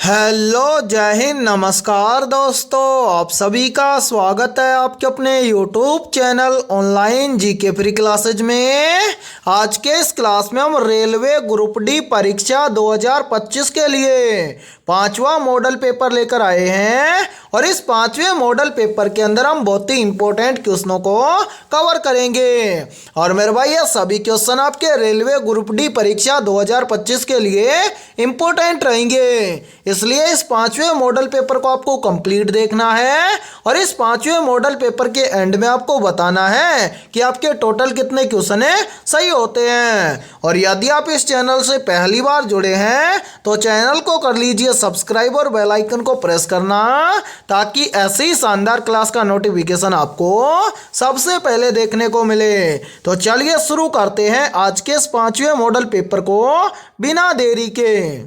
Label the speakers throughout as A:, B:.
A: Hello, जय हिंद, नमस्कार दोस्तों। आप सभी का स्वागत है आपके अपने YouTube channel online GK free classes में। आज के इस क्लास में हम रेलवे ग्रुप डी परीक्षा 2025 के लिए पांचवा मॉडल पेपर लेकर आए हैं और इस पांचवें मॉडल पेपर के अंदर हम बहुत ही इंपॉर्टेंट क्वेश्चनों को कवर करेंगे। और मेरे भाई ये सभी क्वेश्चन आपके रेलवे ग्रुप डी परीक्षा 2025 के लिए इंपॉर्टेंट रहेंगे, इसलिए इस पांचवें मॉडल पेपर को आपको कंप्लीट देखना है और इस पांचवें मॉडल पेपर के एंड में आपको बताना है कि आपके टोटल कितने क्वेश्चन सही होते हैं। और यदि आप इस चैनल से पहली बार जुड़े हैं तो चैनल को कर लीजिए सब्सक्राइब और बेल आइकन को प्रेस करना, ताकि ऐसी ही शानदार क्लास का नोटिफिकेशन आपको सबसे पहले देखने को मिले। तो चलिए शुरू करते हैं आज के इस पांचवें मॉडल पेपर को बिना देरी के।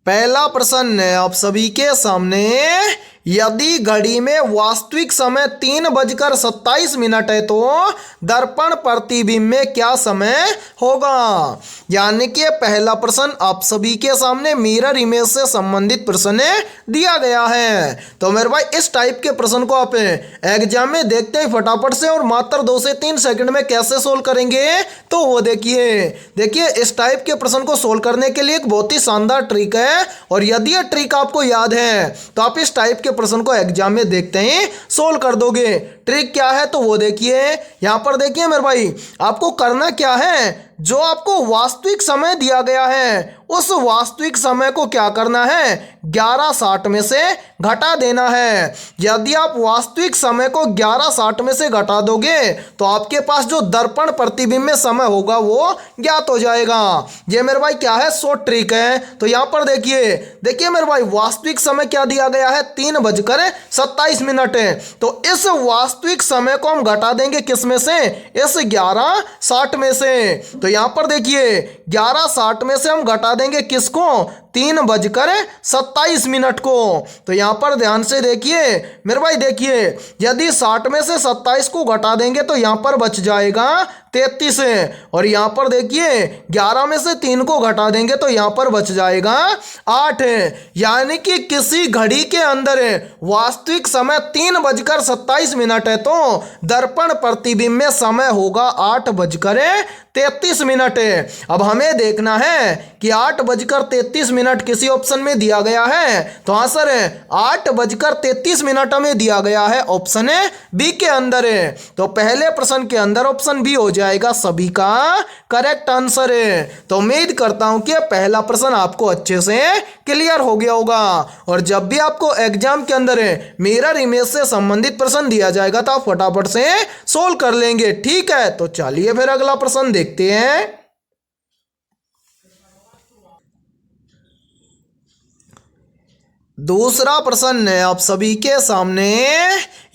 A: पहला प्रश्न है आप सभी के सामने, यदि घड़ी में वास्तविक समय 3:27 है तो दर्पण प्रतिबिंब में क्या समय होगा। यानी कि पहला प्रश्न आप सभी के सामने मिरर इमेज से संबंधित प्रश्न दिया गया है। तो मेरे भाई इस टाइप के प्रश्न को आप एग्जाम में देखते ही फटाफट से और मात्र 2 से 3 सेकंड में कैसे सोल्व करेंगे, तो वो देखिए इस टाइप के प्रश्न को सोल्व करने के लिए एक बहुत ही शानदार ट्रिक है। और यदि ये ट्रिक आपको याद है तो आप इस टाइप के प्रश्न को एग्जाम में देखते ही सोल्व कर दोगे। ट्रिक क्या है तो वो देखिए, यहां पर देखिए मेरे भाई, आपको करना क्या है, जो आपको वास्तविक समय दिया गया है उस वास्तविक समय को क्या करना है, 11:60 में से घटा देना है। यदि आप वास्तविक समय को 11:60 में से घटा दोगे तो आपके पास जो दर्पण प्रतिबिंब में समय होगा वो ज्ञात हो जाएगा। ये मेरे भाई क्या है, शॉर्ट ट्रिक है। तो यहां पर देखिए मेरे भाई, वास्तविक समय क्या दिया गया है, 3:27 है। तो इस वास्तविक समय को हम घटा देंगे किस में से, इस 11:60 में से। तो यहां पर देखिए 11:60 में से हम घटा देंगे किसको, 3:27 को। तो यहां पर ध्यान से देखिए मेरे भाई, देखिए यदि 60 में से 27 को घटा देंगे तो यहां पर बच जाएगा 33 और यहां पर देखिए 11 में से 3 को घटा देंगे तो यहां पर बच जाएगा 8। यानी कि किसी घड़ी के अंदर वास्तविक समय 3:27 है तो दर्पण प्रतिबिंब में समय होगा 8:33। अब हमें देखना है कि 8:33 किसी ऑप्शन में दिया गया है, तो आंसर है 8:33 हमें दिया गया है ऑप्शन बी के अंदर है। तो पहले प्रश्न के अंदर ऑप्शन बी हो जाएगा सभी का करेक्ट आंसर है। तो उम्मीद करता हूं कि पहला प्रश्न आपको अच्छे से क्लियर हो गया होगा। और जब भी आपको एग्जाम के अंदर मिरर इमेज से संबंधित प्रश्न दिया जाएगा तो आप फटाफट से सोल्व कर लेंगे, ठीक है। तो चलिए फिर अगला प्रश्न देखते हैं। दूसरा प्रश्न है आप सभी के सामने,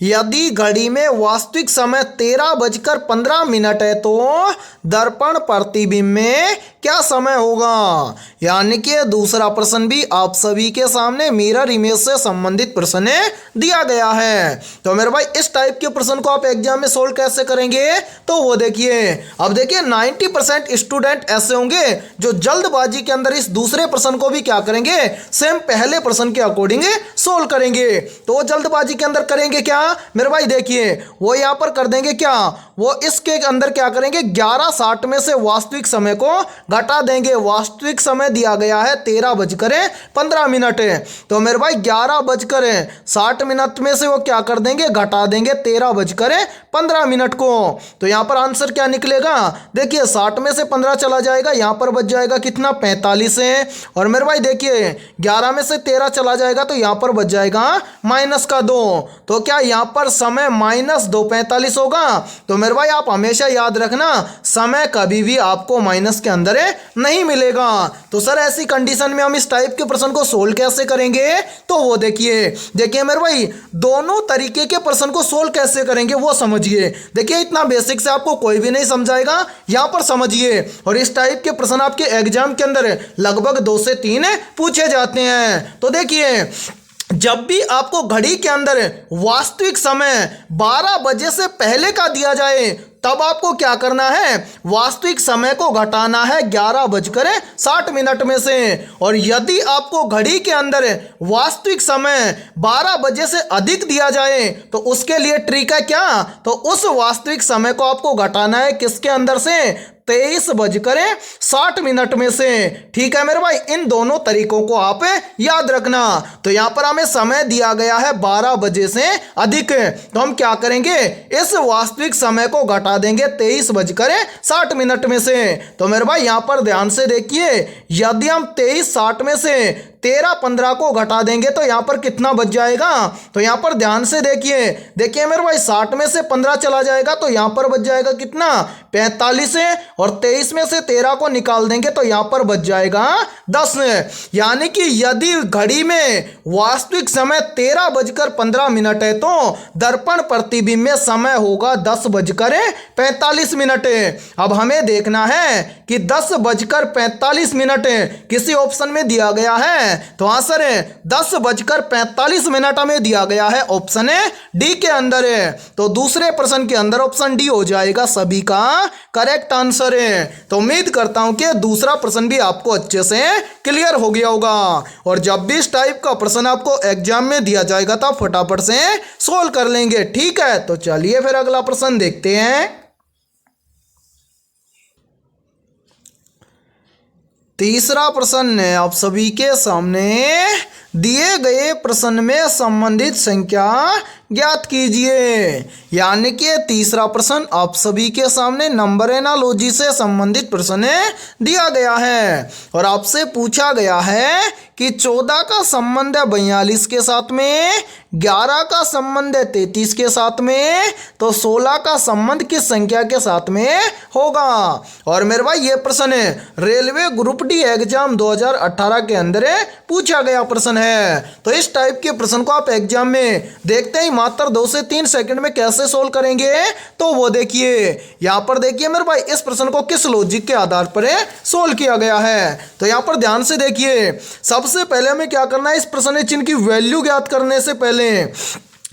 A: यदि घड़ी में वास्तविक समय 13:15 है तो दर्पण प्रतिबिंब में क्या समय होगा। यानी कि दूसरा प्रश्न भी आप सभी के सामने मिरर इमेज से संबंधित प्रश्न दिया गया है। तो मेरे भाई इस टाइप के प्रश्न को आप एग्जाम में सोल्व कैसे करेंगे, तो वो देखिए, अब देखिए 90% स्टूडेंट ऐसे होंगे जो जल्दबाजी के अंदर इस दूसरे प्रश्न को भी क्या करेंगे, सेम पहले प्रश्न के अकॉर्डिंग सोल्व करेंगे। तो वो जल्दबाजी के अंदर करेंगे क्या मेरे भाई, देखिए वो यहां पर कर देंगे क्या, वो इसके अंदर क्या करेंगे, 11:60 में से वास्तविक समय को घटा देंगे। वास्तविक समय दिया गया है 13:15। तो मेरे भाई 11:60 में से वो क्या कर देंगे, घटा देंगे 13:15 को। तो यहां पर आंसर क्या निकलेगा, देखिए 60 में से 15 चला जाएगा, यहां पर बच जाएगा कितना, 45 है। और मेरे भाई देखिए 11 में से 13 चला जाएगा तो यहां पर बच जाएगा -2। तो क्या यहां पर समय -2 45 होगा। तो मेरे भाई आप हमेशा याद रखना, समय कभी भी आपको माइनस के अंदर नहीं मिलेगा। तो सर ऐसी कंडीशन में हम इस टाइप के प्रश्न को सोल्व कैसे करेंगे, तो वो देखिए मेरे भाई, दोनों तरीके के प्रश्न को सोल्व कैसे करेंगे वो समझिए। देखिए इतना बेसिक से आपको कोई भी नहीं समझाएगा, यहां पर समझिए। और इस टाइप के प्रश्न आपके एग्जाम के अंदर लगभग 2 से 3 पूछे जाते हैं। तो देखिए जब भी आपको घड़ी के अंदर वास्तविक समय 12 बजे से पहले का दिया जाए, तब आपको क्या करना है, वास्तविक समय को घटाना है 11:60 में से। और यदि आपको घड़ी के अंदर वास्तविक समय 12 बजे से अधिक दिया जाए तो उसके लिए ट्रिक है क्या, तो उस वास्तविक समय को आपको घटाना है किसके अंदर से, 23:60 में से। ठीक है मेरे भाई, इन दोनों तरीकों को आप याद रखना। तो यहां पर हमें समय दिया गया है 12 बजे से अधिक, तो हम क्या करेंगे, इस वास्तविक समय को घटा देंगे 23:60 में से। तो मेरे भाई यहां पर ध्यान से देखिए, यदि हम 23:60 में से 13:15 को घटा देंगे तो यहां पर कितना बच जाएगा, तो यहां पर ध्यान से देखिए मेरे भाई, 60 में से 15 चला जाएगा तो यहां पर बच जाएगा कितना, 45 है। और 23 में से 13 को निकाल देंगे तो यहां पर बच जाएगा 10। यानी कि यदि घड़ी में वास्तविक समय 13:15 है तो दर्पण प्रतिबिंब में समय होगा 10:45। अब हमें देखना है कि 10:45 किसी ऑप्शन में दिया गया है, तो आंसर है 10:45 हमें दिया गया है ऑप्शन डी के अंदर है। तो दूसरे प्रश्न के अंदर ऑप्शन डी हो जाएगा सभी का करेक्ट आंसर है। तो उम्मीद करता हूं कि दूसरा प्रश्न भी आपको अच्छे से क्लियर हो गया होगा। और जब भी इस टाइप का प्रश्न आपको एग्जाम में दिया जाएगा तो आप फटाफट से सोल्व कर लेंगे। ठीक है, तो चलिए फिर अगला प्रश्न देखते हैं। तीसरा प्रश्न है आप सभी के सामने, दिए गए प्रश्न में संबंधित संख्या ज्ञात कीजिए। यानी कि तीसरा प्रश्न आप सभी के सामने नंबर एनालॉजी से संबंधित प्रश्न दिया गया है और आपसे पूछा गया है कि 14 का संबंध है 42 के साथ में, 11 का संबंध है 33 के साथ में, तो 16 का संबंध किस संख्या के साथ में होगा। और मेरे भाई ये प्रश्न है रेलवे ग्रुप डी एग्जाम 2018 के अंदर पूछा गया प्रश्न है। तो इस टाइप के प्रश्न को आप एग्जाम में देखते ही मात्र 2 से 3 सेकंड में कैसे सोल्व करेंगे, तो वो देखिए यहां पर देखिए मेरे भाई, इस प्रश्न को किस लॉजिक के आधार पर सोल्व किया गया है। तो यहां पर ध्यान से देखिए, सबसे पहले हमें क्या करना है, इस प्रश्न चिन्ह की वैल्यू ज्ञात करने से पहले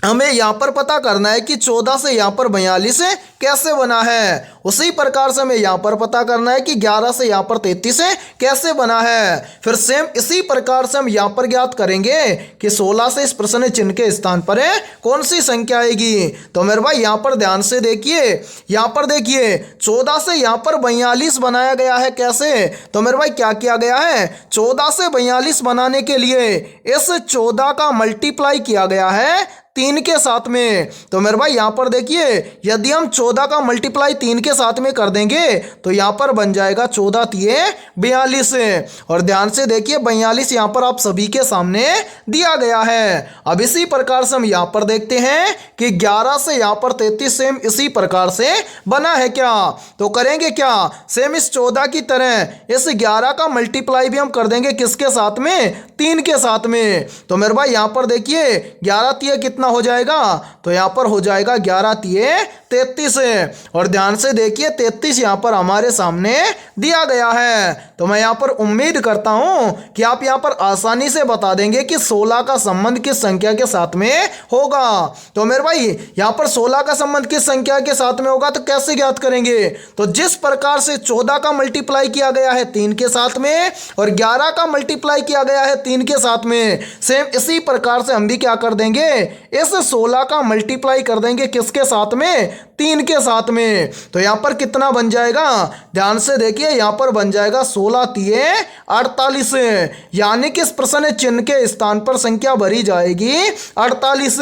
A: हमें यहां पर पता करना है कि 14 से यहां पर 42 कैसे बना है। उसी प्रकार से हमें यहां पर पता करना है कि 11 से यहां पर 33 कैसे बना है। फिर सेम इसी प्रकार से हम यहां पर ज्ञात करेंगे कि 16 से इस प्रश्न चिन्ह के स्थान पर कौन सी संख्या आएगी। तो मेरे भाई यहां पर ध्यान से देखिए, यहां पर देखिए 14 से यहां पर 42 बनाया गया है कैसे, तो मेरे भाई क्या किया गया है, 14 से 42 बनाने के लिए इस 14 का मल्टीप्लाई किया गया है 3 के साथ में। तो मेरे भाई यहां पर देखिए, यदि हम 14 का मल्टीप्लाई 3 के साथ में कर देंगे तो यहां पर बन जाएगा 14 तिये 42। और ध्यान से देखिए 42 यहां पर आप सभी के सामने दिया गया है। अब इसी प्रकार से हम यहां पर देखते हैं कि 11 से यहां पर 33 सेम इसी प्रकार से बना है क्या, तो करेंगे क्या, सेम इस 14 की तरह इस 11 का मल्टीप्लाई भी हम कर देंगे किसके साथ में, 3 के साथ में। तो मेरे भाई यहां पर देखिए 11 तिये कितना हो जाएगा, तो यहां पर हो जाएगा 11 तिये 33। और ध्यान से देखिए 33 यहां पर हमारे सामने दिया गया है। तो मैं यहां पर उम्मीद करता हूं कि आप यहां पर आसानी से बता देंगे कि 16 का संबंध किस संख्या के साथ में होगा। तो मेरे भाई यहां पर 16 का संबंध किस संख्या के साथ में होगा, तो कैसे ज्ञात करेंगे, तो जिस प्रकार से 14 का मल्टीप्लाई किया गया है 3 के साथ में और 11 का मल्टीप्लाई किया गया है 3 के साथ में, सेम इसी प्रकार से हम भी क्या कर देंगे, इस 16 का मल्टीप्लाई कर देंगे किसके साथ में, 3 के साथ में। तो यहां पर कितना बन जाएगा, ध्यान से देखिए यहां पर बन जाएगा 16 तिये 48। यानी कि इस प्रश्न चिन्ह के स्थान पर संख्या भरी जाएगी 48।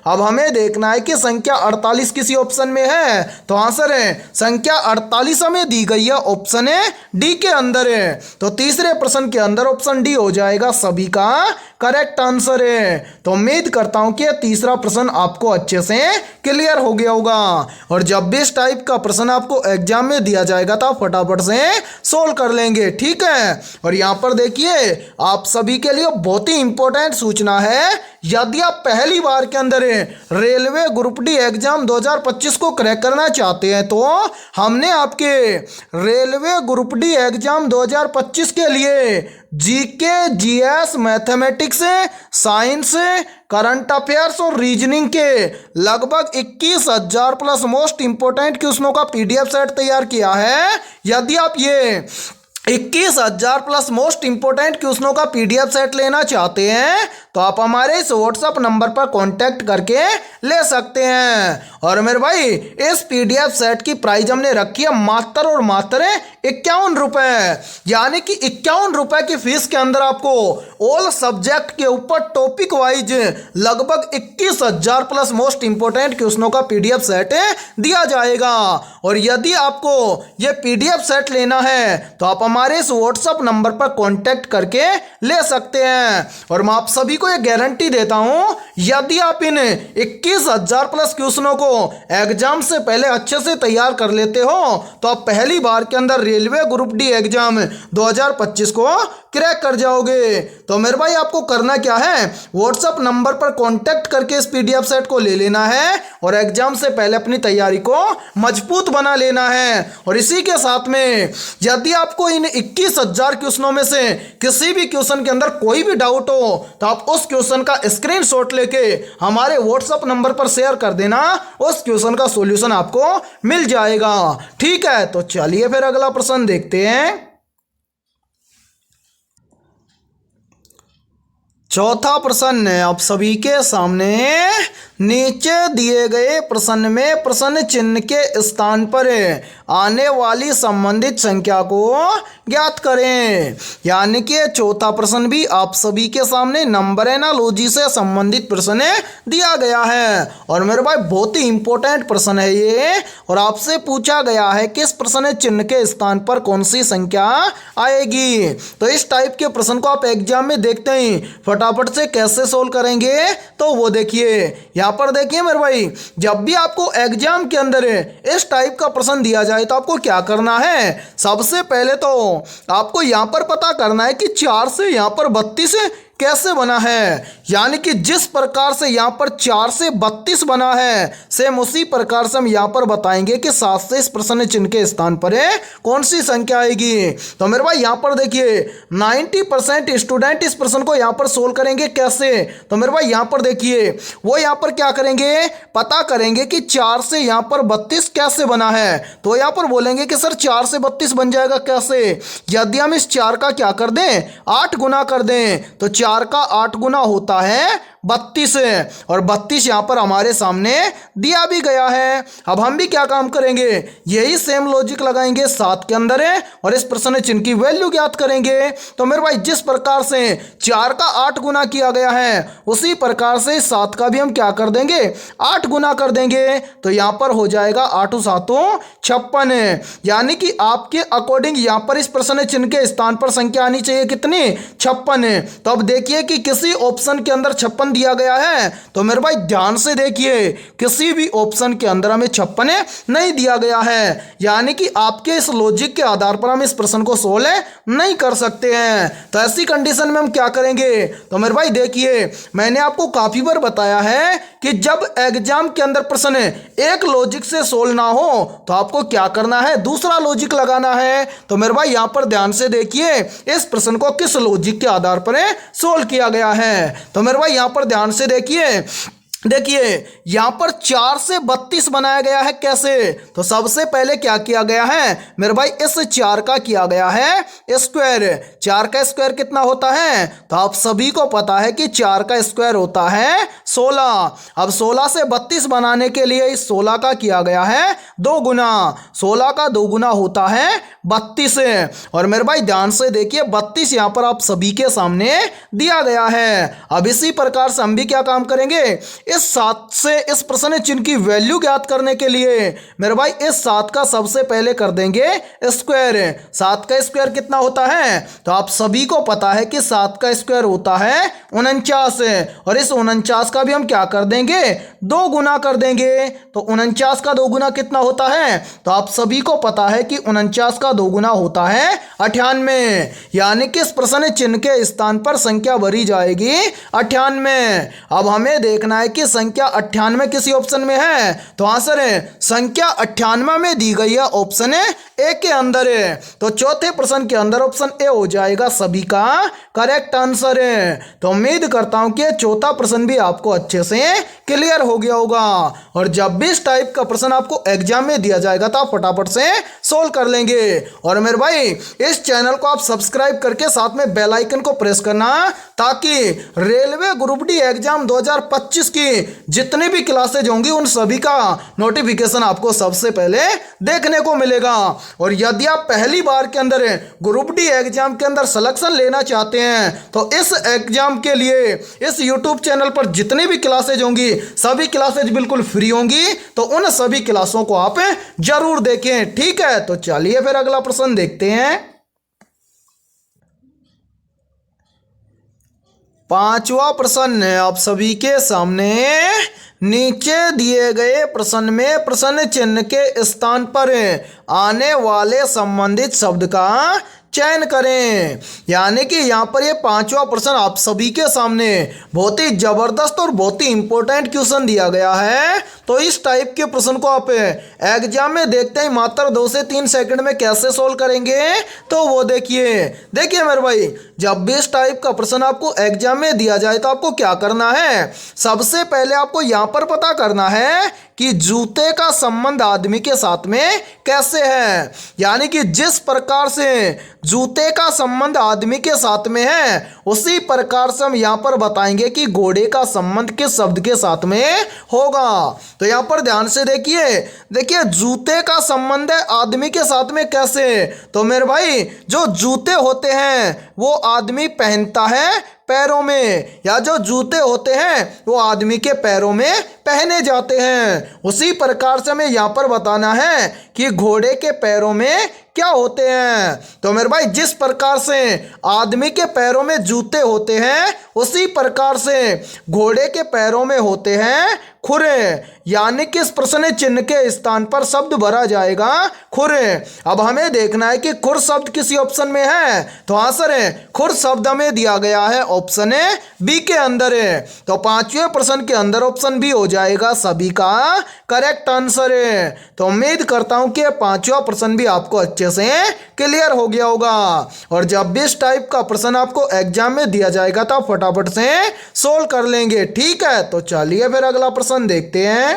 A: अब हमें देखना है कि संख्या 48 किसी ऑप्शन में है, तो आंसर है संख्या 48 हमें दी गई है ऑप्शन डी के अंदर है। तो तीसरे प्रश्न के अंदर ऑप्शन डी हो जाएगा सभी का करेक्ट आंसर है। तो उम्मीद करता हूं कि तीसरा प्रश्न आपको अच्छे से क्लियर हो गया होगा। और जब भी इस टाइप का प्रश्न आपको एग्जाम में दिया जाएगा तो आप फटाफट से सोल्व कर लेंगे। ठीक है, और यहां पर देखिए आप सभी के लिए बहुत ही इंपॉर्टेंट सूचना है, यदि आप पहली बार के अंदर रेलवे ग्रुप डी एग्जाम 2025 को क्रैक करना चाहते हैं तो हमने आपके रेलवे ग्रुप डी एग्जाम 2025 के लिए GK, GS, mathematics, science, current affairs और रीजनिंग के लगभग 21,000 प्लस मोस्ट इंपोर्टेंट क्वेश्चनों का पीडीएफ सेट तैयार किया है। यदि आप ये 21,000 प्लस मोस्ट इंपोर्टेंट क्वेश्चनों का पीडीएफ सेट लेना चाहते हैं तो आप हमारे इस व्हाट्सएप नंबर पर कांटेक्ट करके ले सकते हैं। और मेरे भाई इस पीडीएफ सेट की प्राइस हमने रखी है मात्र और मात्र 51 रुपए, यानी कि 51 रुपए की फीस के अंदर आपको ऑल सब्जेक्ट के ऊपर टॉपिक वाइज लगभग 21,000 प्लस मोस्ट इंपोर्टेंट क्वेश्चनों का पीडीएफ सेट दिया जाएगा। और यदि आपको ये पीडीएफ सेट लेना है तो आप हमारे इस व्हाट्सएप नंबर पर कांटेक्ट करके ले सकते हैं। और मैं आप सभी को ये गारंटी देता हूं, यदि आप इन 21,000 प्लस क्वेश्चनों को एग्जाम से पहले अच्छे से तैयार कर लेते हो तो आप पहली बार के अंदर रेलवे ग्रुप डी एग्जाम 2025 को क्रैक कर जाओगे। तो मेरे भाई आपको करना क्या है, व्हाट्सएप नंबर पर कांटेक्ट करके इस पीडीएफ सेट को ले लेना है और एग्जाम से पहले अपनी तैयारी को मजबूत बना लेना है। और इसी के साथ में यदि आपको इन 21,000 क्वेश्चनों में से किसी भी क्वेश्चन के अंदर कोई भी डाउट हो तो आप उस क्वेश्चन का स्क्रीनशॉट लेके हमारे व्हाट्सएप नंबर पर शेयर कर देना, उस क्वेश्चन का सॉल्यूशन आपको मिल जाएगा। ठीक है, तो चलिए फिर अगला प्रश्न देखते हैं। चौथा प्रश्न है आप सभी के सामने। नीचे दिए गए प्रश्न में प्रश्न चिन्ह के स्थान पर आने वाली संबंधित संख्या को ज्ञात करें। यानी कि चौथा प्रश्न भी आप सभी के सामने नंबर एनालॉजी से संबंधित प्रश्न दिया गया है। और मेरे भाई बहुत ही इंपॉर्टेंट प्रश्न है ये, और आपसे पूछा गया है कि इस प्रश्न चिन्ह के स्थान पर कौन सी संख्या आएगी। तो इस टाइप के प्रश्न को आप एग्जाम में देखते ही फटाफट से कैसे सोल्व करेंगे, तो वो देखिए यहाँ पर देखिए मेरे भाई, जब भी आपको एग्जाम के अंदर इस टाइप का प्रश्न दिया जाए तो आपको क्या करना है, सबसे पहले तो आपको यहाँ पर पता करना है कि 4 से यहाँ पर 32 कैसे बना है। यानी कि जिस प्रकार से यहाँ पर 4 से 32 बना है, सेम उसी प्रकार से हम यहाँ पर बताएंगे कि 7 से इस प्रश्न चिन्ह के स्थान पर कौन सी संख्या आएगी। तो मेरे भाई यहाँ पर देखिए 90% स्टूडेंट इस प्रश्न को यहाँ पर सोल्व करेंगे कैसे। तो मेरे भाई यहाँ पर देखिए वो यहाँ पर क्या करेंगे, पता करेंगे कि 4 से यहाँ पर 32 कैसे बना है। तो यहाँ पर बोलेंगे कि सर 4 से 32 बन जाएगा कैसे। यदि हम इस 4 का क्या कर दें, 8 गुना कर दें, तो 4 का 8 गुना होता है 32, और 32 यहाँ पर हमारे सामने दिया भी गया है। अब हम भी क्या काम करेंगे, यही सेम लॉजिक लगाएंगे 7 के अंदर और इस प्रश्न चिन्ह की वैल्यू ज्ञात करेंगे। तो मेरे भाई जिस प्रकार से 4 का 8 गुना किया गया है, उसी प्रकार से 7 का भी हम क्या कर देंगे, 8 गुना कर देंगे। तो यहाँ पर हो जाएगा 8 7 56, यानी कि आपके अकॉर्डिंग यहाँ पर इस प्रश्न चिन्ह के स्थान पर संख्या आनी चाहिए कितनी, 56। तो अब देखिए कि किसी ऑप्शन के अंदर 56 दिया गया है, तो मेरे भाई ध्यान से देखिए किसी भी ऑप्शन के अंदर हमें 56 नहीं दिया गया है, यानी कि आपके इस लॉजिक के आधार पर हम इस प्रश्न को सोल्व नहीं कर सकते हैं। तो ऐसी कंडीशन में हम क्या करेंगे, तो मेरे भाई देखिए मैंने आपको काफी बार बताया है कि जब एग्जाम के अंदर प्रश्न एक लॉजिक से सोल्व ना हो तो आपको क्या करना है, दूसरा लॉजिक लगाना है। तो मेरे भाई यहां पर ध्यान से देखिए इस प्रश्न को किस लॉजिक के आधार पर सोल्व किया गया है। तो मेरे भाई यहां पर ध्यान से देखिए यहां पर 4 से 32 बनाया गया है कैसे। तो सबसे पहले क्या किया गया है मेरे भाई, इस 4 का किया गया है स्क्वायर। 4 का स्क्वायर कितना होता है, तो आप सभी को पता है कि 4 का स्क्वायर होता है 16। अब 16 से 32 बनाने के लिए इस 16 का किया गया है 2 गुना, 16 का 2 गुना होता है 32। और मेरे भाई ध्यान से देखिए 32 यहां पर आप सभी के सामने दिया गया है। अब इसी प्रकार से हम भी क्या काम करेंगे, इस 7 से इस प्रश्न चिन्ह की वैल्यू ज्ञात करने के लिए मेरे भाई इस 7 का सबसे पहले कर देंगे स्क्वायर। 7 का स्क्वायर कितना होता है, तो आप सभी को पता है कि 7 का स्क्वायर होता है 49, और इस 49 का भी हम क्या कर देंगे, 2 गुना कर देंगे। तो 49 का 2 गुना कितना होता है, तो आप सभी को पता है कि 49 का 2 गुना होता है 98, यानी कि इस प्रश्न चिन्ह के स्थान पर संख्या भरी जाएगी 98। अब हमें देखना है कि संख्या 98 किसी ऑप्शन में है? तो आंसर है संख्या 98 में दी गई है, ऑप्शन है ए के अंदर है। तो चौथे प्रश्न के अंदर ऑप्शन ए हो जाएगा सभी का करेक्ट आंसर है। तो उम्मीद करता हूं कि चौथा प्रश्न भी आपको अच्छे से क्लियर हो गया होगा। और जब भी इस टाइप का प्रश्न आपको एग्जाम में दिया जाएगा तो आप फटाफट से सोल्व कर लेंगे। और मेरे भाई इस चैनल को आप सब्सक्राइब करके साथ में बेल आइकन को प्रेस करना, ताकि रेलवे ग्रुप डी एग्जाम 2025 की जितनी भी क्लासेज होंगी उन सभी का नोटिफिकेशन आपको सबसे पहले देखने को मिलेगा। और यदि आप पहली बार के अंदर ग्रुप डी एग्जाम के अंदर सिलेक्शन लेना चाहते हैं तो इस एग्जाम के लिए इस यूट्यूब चैनल पर जितनी भी क्लासेज होंगी सभी क्लासेज बिल्कुल फ्री होंगी, तो उन सभी क्लासों को आप जरूर देखें। ठीक है, तो चलिए फिर अगला प्रश्न देखते हैं। पांचवा प्रश्न है आप सभी के सामने। नीचे दिए गए प्रश्न में प्रश्न चिन्ह के स्थान पर आने वाले संबंधित शब्द का चयन करें। यानी कि यहाँ पर ये पांचवा प्रश्न आप सभी के सामने बहुत ही जबरदस्त और बहुत ही इंपॉर्टेंट क्वेश्चन दिया गया है। तो इस टाइप के प्रश्न को आप एग्जाम में देखते ही मात्र 2 से 3 सेकंड में कैसे सोल्व करेंगे, तो वो देखिए मेरे भाई, जब भी इस टाइप का प्रश्न आपको एग्जाम में दिया जाए तो आपको क्या करना है, सबसे पहले आपको यहाँ पर पता करना है कि जूते का संबंध आदमी के साथ में कैसे है। यानी कि जिस प्रकार से जूते का संबंध आदमी के साथ में है उसी प्रकार से हम यहाँ पर बताएंगे कि घोड़े का संबंध किस शब्द के साथ में होगा। तो यहाँ पर ध्यान से देखिए जूते का संबंध है आदमी के साथ में कैसे। तो मेरे भाई जो जूते होते हैं वो आदमी पहनता है पैरों में, या जो जूते होते हैं वो आदमी के पैरों में पहने जाते हैं। उसी प्रकार से हमें यहाँ पर बताना है कि घोड़े के पैरों में क्या होते हैं। तो मेरे भाई जिस प्रकार से आदमी के पैरों में जूते होते हैं उसी प्रकार से घोड़े के पैरों में होते हैं खुरे। यानी कि इस प्रश्न चिन्ह के स्थान पर शब्द भरा जाएगा खुरे। अब हमें देखना है कि खुर शब्द किसी ऑप्शन में है, तो आंसर है खुर शब्द हमें दिया गया है ऑप्शन है बी के अंदर है। तो पांचवें प्रश्न के अंदर ऑप्शन बी हो जाएगा सभी का करेक्ट आंसर है। तो उम्मीद करता हूं कि पांचवा प्रश्न भी आपको अच्छे से क्लियर हो गया होगा। और जब भी इस टाइप का प्रश्न आपको एग्जाम में दिया जाएगा तो आप फटाफट से सोल्व कर लेंगे। ठीक है, तो चलिए फिर अगला प्रश्न देखते हैं।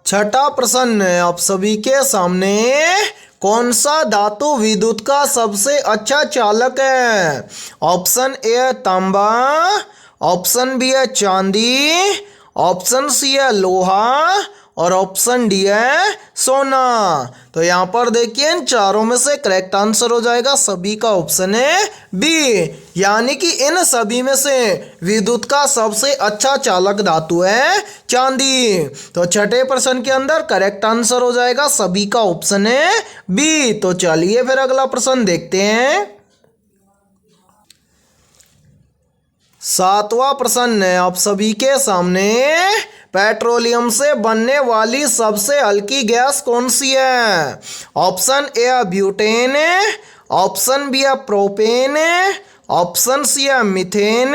A: छठा प्रश्न है आप सभी के सामने। कौन सा धातु विद्युत का सबसे अच्छा चालक है? ऑप्शन ए है तांबा, ऑप्शन बी है चांदी, ऑप्शन सी है लोहा और ऑप्शन डी है सोना। तो यहाँ पर देखिए इन चारों में से करेक्ट आंसर हो जाएगा सभी का ऑप्शन है बी। यानी कि इन सभी में से विद्युत का सबसे अच्छा चालक धातु है चांदी। तो छठे प्रश्न के अंदर करेक्ट आंसर हो जाएगा सभी का ऑप्शन है बी। तो चलिए फिर अगला प्रश्न देखते हैं। सातवां प्रश्न है आप सभी के सामने। पेट्रोलियम से बनने वाली सबसे हल्की गैस कौन सी है? ऑप्शन ए है ब्यूटेन, ऑप्शन बी है प्रोपेन, ऑप्शन सी है मीथेन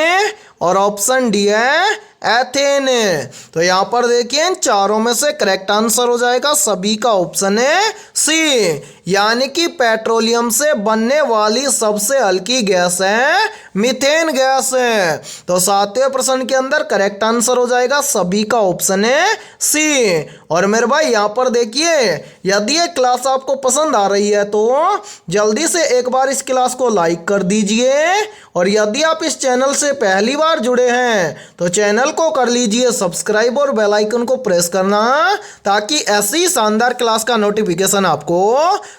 A: और ऑप्शन डी है एथेन। तो यहाँ पर देखिए इन चारों में से करेक्ट आंसर हो जाएगा सभी का ऑप्शन है सी। यानी कि पेट्रोलियम से बनने वाली सबसे हल्की गैस है मीथेन गैस है। तो सातवें प्रश्न के अंदर करेक्ट आंसर हो जाएगा सभी का ऑप्शन है सी। और मेरे भाई यहाँ पर देखिए यदि ये क्लास आपको पसंद आ रही है तो जल्दी से एक बार इस क्लास को लाइक कर दीजिए। और यदि आप इस चैनल से पहली बार जुड़े हैं तो चैनल को कर लीजिए सब्सक्राइब और बेल आइकन को प्रेस करना, ताकि ऐसी शानदार क्लास का नोटिफिकेशन आपको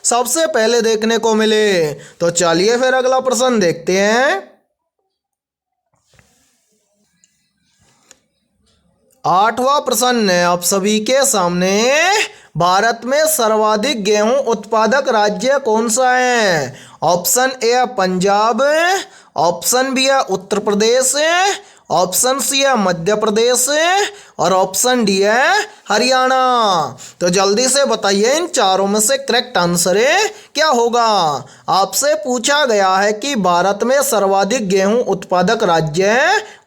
A: सबसे पहले देखने को मिले। तो चलिए फिर अगला प्रश्न देखते हैं। आठवां प्रश्न है आप सभी के सामने। भारत में सर्वाधिक गेहूं उत्पादक राज्य कौन सा है? ऑप्शन ए है पंजाब, ऑप्शन बी है उत्तर प्रदेश, ऑप्शन सी है मध्य प्रदेश और ऑप्शन डी है हरियाणा। तो जल्दी से बताइए इन चारों में से करेक्ट आंसर क्या होगा। आपसे पूछा गया है कि भारत में सर्वाधिक गेहूं उत्पादक राज्य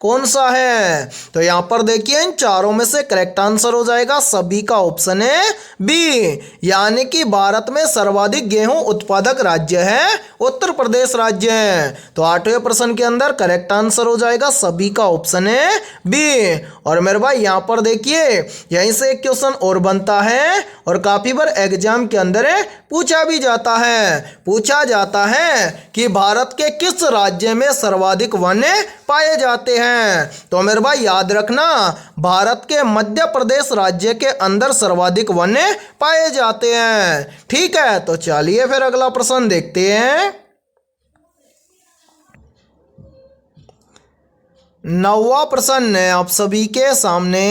A: कौन सा है। तो यहाँ पर देखिए इन चारों में से करेक्ट आंसर हो जाएगा सभी का ऑप्शन है बी, यानी कि भारत में सर्वाधिक गेहूं उत्पादक राज्य है उत्तर प्रदेश राज्य है। तो 8वें प्रश्न के अंदर करेक्ट आंसर हो जाएगा सभी का ऑप्शन है बी। और मेरे भाई यहाँ पर देखिए यहीं से एक क्वेश्चन और बनता है और काफी बार एग्जाम के अंदर पूछा भी जाता है कि भारत के किस राज्य में सर्वाधिक वन पाए जाते हैं। तो मेरे भाई याद रखना भारत के मध्य प्रदेश राज्य के अंदर सर्वाधिक वन पाए जाते हैं। ठीक है, तो चलिए फिर अगला प्रश्न देखते हैं। 9वां प्रश्न है आप सभी के सामने।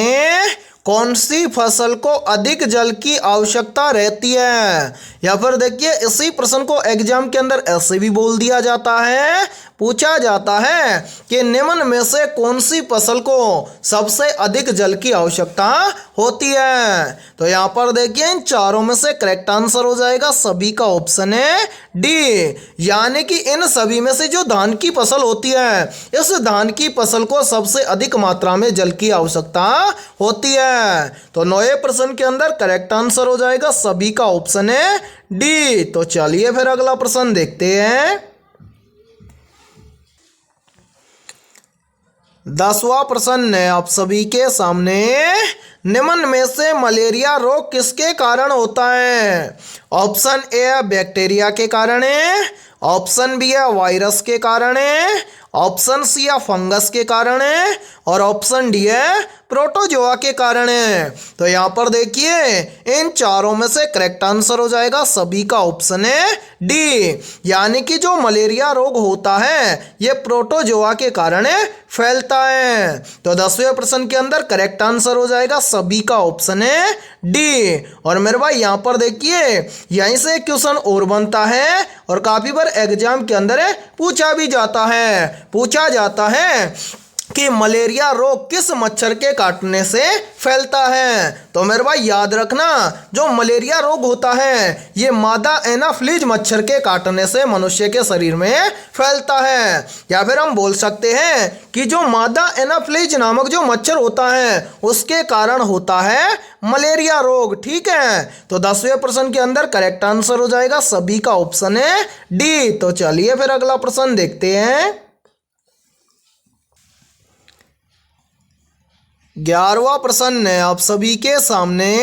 A: कौन सी फसल को अधिक जल की आवश्यकता रहती है। या फिर देखिए इसी प्रश्न को एग्जाम के अंदर ऐसे भी बोल दिया जाता है, पूछा जाता है कि निम्न में से कौन सी फसल को सबसे अधिक जल की आवश्यकता होती है। तो यहाँ पर देखिए इन चारों में से करेक्ट आंसर हो जाएगा सभी का ऑप्शन है डी, यानी कि इन सभी में से जो धान की फसल होती है इस धान की फसल को सबसे अधिक मात्रा में जल की आवश्यकता होती है। तो 9वें प्रश्न के अंदर करेक्ट आंसर हो जाएगा सभी का ऑप्शन है डी। तो चलिए फिर अगला प्रश्न देखते हैं। 10वां प्रश्न है आप सभी के सामने। निम्न में से मलेरिया रोग किसके कारण होता है। ऑप्शन ए है बैक्टीरिया के कारण है, ऑप्शन बी है वायरस के कारण है, ऑप्शन सी है फंगस के कारण है और ऑप्शन डी है प्रोटोजोआ के कारण है। तो यहाँ पर देखिए इन चारों में से करेक्ट आंसर हो जाएगा सभी का ऑप्शन है डी, यानी कि जो मलेरिया रोग होता है ये प्रोटोजोआ के कारण फैलता है। तो 10वें प्रश्न के अंदर करेक्ट आंसर हो जाएगा सभी का ऑप्शन है डी। और मेरे भाई यहाँ पर देखिए यहीं से क्वेश्चन और बनता है और काफी बार एग्जाम के अंदर पूछा जाता है कि मलेरिया रोग किस मच्छर के काटने से फैलता है। तो मेरे भाई याद रखना जो मलेरिया रोग होता है ये मादा एनाफ्लीज मच्छर के काटने से मनुष्य के शरीर में फैलता है। या फिर हम बोल सकते हैं कि जो मादा एनाफ्लीज नामक जो मच्छर होता है उसके कारण होता है मलेरिया रोग। ठीक है, तो 10वें प्रश्न के अंदर करेक्ट आंसर हो जाएगा सभी का ऑप्शन है डी। तो चलिए फिर अगला प्रश्न देखते हैं। 11वां प्रश्न है आप सभी के सामने।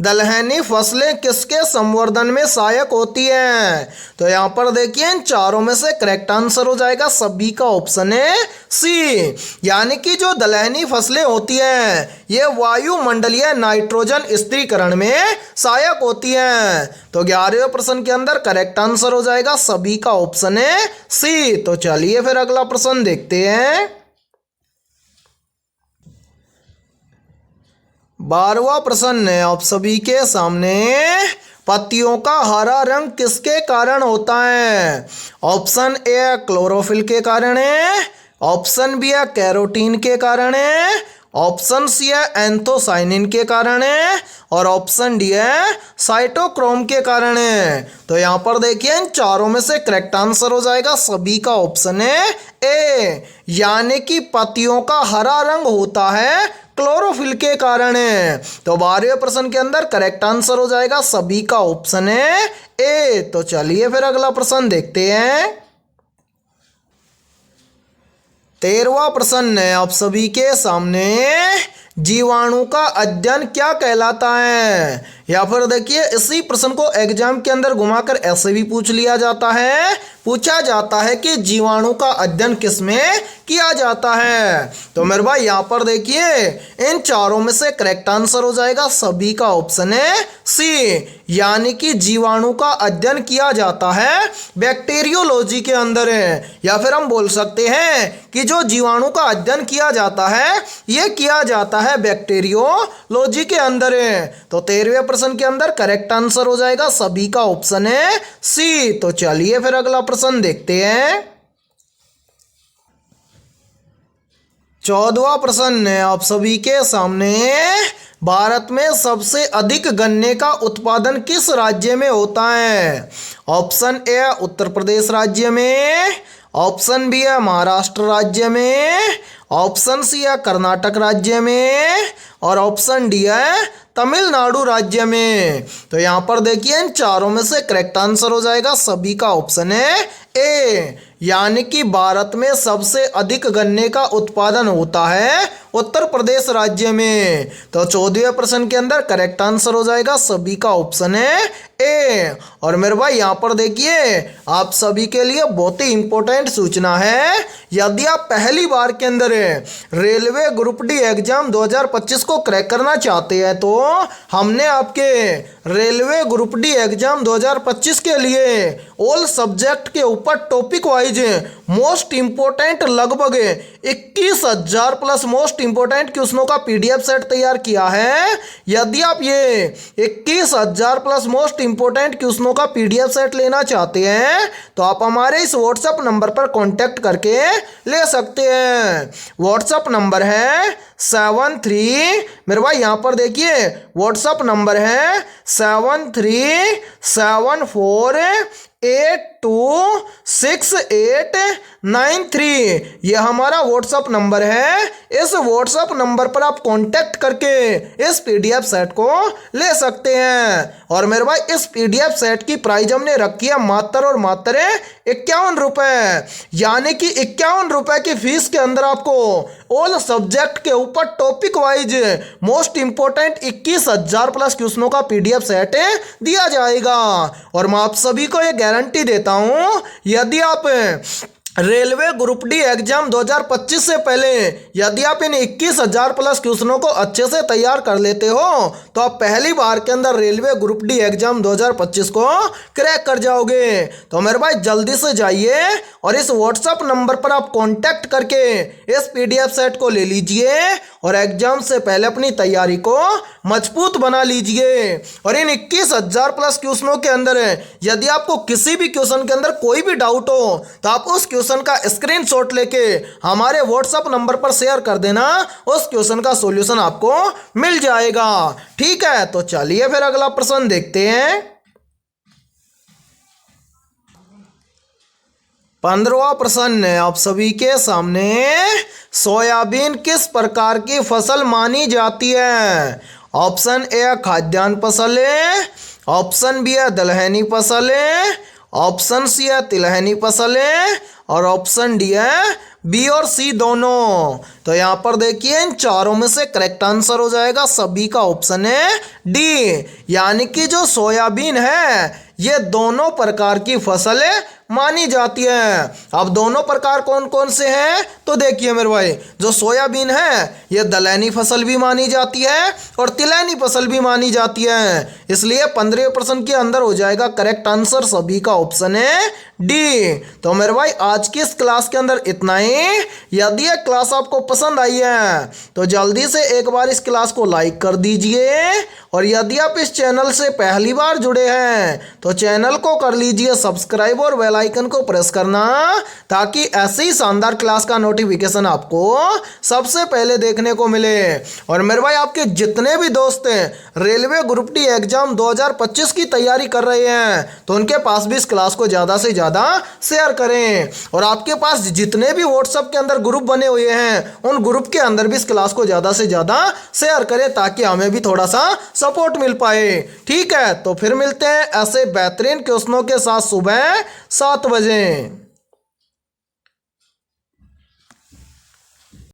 A: दलहनी फसलें किसके संवर्धन में सहायक होती हैं। तो यहाँ पर देखिए इन चारों में से करेक्ट आंसर हो जाएगा सभी का ऑप्शन है सी, यानी कि जो दलहनी फसलें होती हैं ये वायुमंडलीय नाइट्रोजन स्थिरीकरण में सहायक होती हैं। तो 11वें प्रश्न के अंदर करेक्ट आंसर हो जाएगा सभी का ऑप्शन है सी। तो चलिए फिर अगला प्रश्न देखते हैं। 12वां प्रश्न है आप सभी के सामने। पत्तियों का हरा रंग किसके कारण होता है। ऑप्शन ए है क्लोरोफिल के कारण है, ऑप्शन बी है कैरोटीन के कारण है, ऑप्शन सी है एंथोसाइनिन के कारण है और ऑप्शन डी है साइटोक्रोम के कारण है। तो यहाँ पर देखिए इन चारों में से करेक्ट आंसर हो जाएगा सभी का ऑप्शन है ए, यानी कि पत्तियों का हरा रंग होता है क्लोरोफिल के कारण है। तो 12वें प्रश्न के अंदर करेक्ट आंसर हो जाएगा सभी का ऑप्शन है ए। तो चलिए फिर अगला प्रश्न देखते हैं। 13वां प्रश्न है आप सभी के सामने। जीवाणु का अध्ययन क्या कहलाता है। या फिर देखिए इसी प्रश्न को एग्जाम के अंदर घुमाकर ऐसे भी पूछा जाता है कि जीवाणु का अध्ययन किसमें किया जाता है। तो मेरे भाई यहाँ पर देखिए इन चारों में से करेक्ट आंसर हो जाएगा सभी का ऑप्शन है सी, यानी कि जीवाणु का अध्ययन किया जाता है बैक्टीरियोलॉजी के अंदर है। या फिर हम बोल सकते हैं कि जो जीवाणु का अध्ययन किया जाता है ये किया जाता है बैक्टीरियोलॉजी के अंदर है। तो 13वें प्रश्न के अंदर करेक्ट आंसर हो जाएगा सभी का ऑप्शन है सी। तो चलिए फिर अगला प्रश्न देखते हैं। 14वां प्रश्न है आप सभी के सामने। भारत में सबसे अधिक गन्ने का उत्पादन किस राज्य में होता है? ऑप्शन ए उत्तर प्रदेश राज्य में, ऑप्शन बी है महाराष्ट्र राज्य में, ऑप्शन सी है कर्नाटक राज्य में और ऑप्शन डी है तमिलनाडु राज्य में। तो यहाँ पर देखिए इन चारों में से करेक्ट आंसर हो जाएगा सभी का ऑप्शन है ए, यानी कि भारत में सबसे अधिक गन्ने का उत्पादन होता है उत्तर प्रदेश राज्य में। तो 14वें प्रश्न के अंदर करेक्ट आंसर हो जाएगा सभी का ऑप्शन है ए। और मेरे भाई यहाँ पर देखिए आप सभी के लिए बहुत ही इंपॉर्टेंट सूचना है। यदि आप पहली बार के अंदर रेलवे ग्रुप डी एग्जाम 2025 को क्रैक करना चाहते हैं तो हमने आपके रेलवे ग्रुप डी एग्जाम 2025 के लिए ऑल सब्जेक्ट के ऊपर टॉपिक वाइज मोस्ट इंपोर्टेंट लगभग 21,000 प्लस मोस्ट इंपोर्टेंट क्वेश्चनों का पीडीएफ सेट तैयार किया है। यदि आप ये 21,000 प्लस मोस्ट इंपोर्टेंट क्वेश्चनों का पीडीएफ सेट लेना चाहते हैं तो आप हमारे इस व्हाट्सएप नंबर पर कांटेक्ट करके ले सकते हैं। व्हाट्सएप नंबर है 73, मेरे भाई यहाँ पर देखिए व्हाट्सएप नंबर है 7374826893। ये हमारा व्हाट्सएप नंबर है। इस व्हाट्सएप नंबर पर आप कांटेक्ट करके इस पीडीएफ सेट को ले सकते हैं। और मेरे भाई इस पीडीएफ सेट की प्राइस हमने रखी है मात्र और मात्र 51 रुपये, यानी कि 51 रुपये की फीस के अंदर आपको ऑल सब्जेक्ट के ऊपर topic wise most important 21,000 plus क्वेश्चनों का पीडीएफ सेट दिया जाएगा। और मैं आप सभी को ये गारंटी देता हूं यदि आप रेलवे ग्रुप डी एग्जाम 2025 से पहले यदि आप इन 21,000 प्लस क्वेश्चनों को अच्छे से तैयार कर लेते हो तो आप पहली बार के अंदर रेलवे ग्रुप डी एग्जाम 2025 को क्रैक कर जाओगे। तो मेरे भाई जल्दी से जाइए और इस व्हाट्सएप नंबर पर आप कांटेक्ट करके इस पीडीएफ सेट को ले लीजिए और एग्जाम से पहले अपनी तैयारी को मजबूत बना लीजिए। और इन 21,000 प्लस क्वेश्चनों के अंदर यदि आपको किसी भी क्वेश्चन के अंदर कोई भी डाउट हो तो आप उस क्वेश्चन का स्क्रीनशॉट लेके हमारे व्हाट्सएप नंबर पर शेयर कर देना, उस क्वेश्चन का सॉल्यूशन आपको मिल जाएगा। ठीक है, तो चलिए फिर अगला प्रश्न देखते हैं। 15वां प्रश्न है आप सभी के सामने। सोयाबीन किस प्रकार की फसल मानी जाती है? ऑप्शन ए खाद्यान्न फसल है, ऑप्शन बी है दलहनी फसल है, ऑप्शन सी है तिलहनी फसल है और ऑप्शन डी है बी और सी दोनों। तो यहाँ पर देखिए इन चारों में से करेक्ट आंसर हो जाएगा सभी का ऑप्शन है डी, यानी कि जो सोयाबीन है ये दोनों प्रकार की फसलें मानी जाती है। अब दोनों प्रकार कौन कौन से हैं तो देखिए मेरे भाई, जो सोयाबीन है ये दलहनी फसल भी मानी जाती है और तिलहनी फसल भी मानी जाती है, इसलिए 15% के अंदर हो जाएगा करेक्ट आंसर सभी का ऑप्शन है डी। तो मेरे भाई आज की इस क्लास के अंदर इतना ही। यदि ये क्लास आपको पसंद आई है तो जल्दी से एक बार इस क्लास को लाइक कर दीजिए और यदि आप इस चैनल से पहली बार जुड़े हैं तो चैनल को कर लीजिए सब्सक्राइब और बेल आइकन को प्रेस करना, ताकि ऐसे ही शानदार क्लास का नोटिफिकेशन आपको सबसे पहले देखने को मिले। और मेरे भाई आपके जितने भी दोस्त हैं रेलवे ग्रुप डी एग्जाम 2025 की तैयारी कर रहे हैं तो उनके पास भी इस क्लास को ज़्यादा से ज़्यादा शेयर करें। और आपके पास जितने भी व्हाट्सएप के अंदर ग्रुप बने हुए हैं उन ग्रुप के अंदर भी इस क्लास को ज़्यादा से ज़्यादा शेयर करें, ताकि हमें भी थोड़ा सा सपोर्ट मिल पाए। ठीक है, तो फिर मिलते हैं ऐसे बेहतरीन क्वेश्चनों के साथ सुबह 7 बजे।